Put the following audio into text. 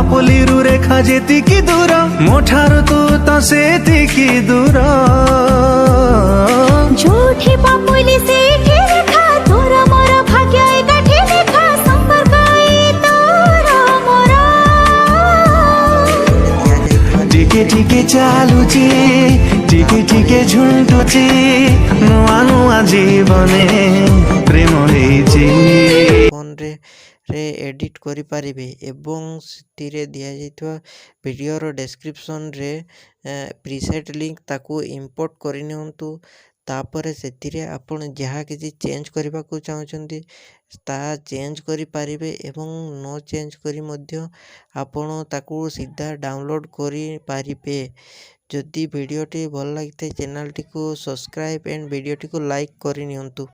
ପାପୁଲିରୁ ରେଖା ଯେତିକି ଦୂର ମୋ ଠାରୁ ତୁ ତ ସେତିକି ଦୂର। ଯୋଉଠି ପାପୁଲି ସେଇଠି ରେଖା, ତୋର ମୋର ଭାଗ୍ୟ ଏକାଠି ଲେଖା, ସମ୍ପର୍କ ଏଇ ତୋର ମୋର। ଟିକେ ଟିକେ ଚାଲୁଛି, ଟିକେ ଟିକେ ଝୁଣ୍ଟୁଛି, ନୂଆ ନୂଆ ଜୀବନେ ପ୍ରେମ ହେଇଛି। ଫୋନ୍ରେ ଏଡ଼ିଟ୍ କରିପାରିବେ ଏବଂ ସେଥିରେ ଦିଆଯାଇଥିବା ଭିଡ଼ିଓର ଡେସ୍କ୍ରିପସନ୍ରେ ପ୍ରିସେଟ୍ ଲିଙ୍କ୍ ତାକୁ ଇମ୍ପୋର୍ଟ କରିନିଅନ୍ତୁ। ତାପରେ ସେଥିରେ ଆପଣ ଯାହା କିଛି ଚେଞ୍ଜ କରିବାକୁ ଚାହୁଁଛନ୍ତି ତାହା ଚେଞ୍ଜ କରିପାରିବେ ଏବଂ ନ ଚେଞ୍ଜ କରି ମଧ୍ୟ ଆପଣ ତାକୁ ସିଧା ଡାଉନଲୋଡ଼୍ କରିପାରିବେ। ଯଦି ଭିଡ଼ିଓଟି ଭଲ ଲାଗିଥାଏ ଚ୍ୟାନେଲଟିକୁ ସବସ୍କ୍ରାଇବ୍ ଏଣ୍ଡ ଭିଡ଼ିଓଟିକୁ ଲାଇକ୍ କରିନିଅନ୍ତୁ।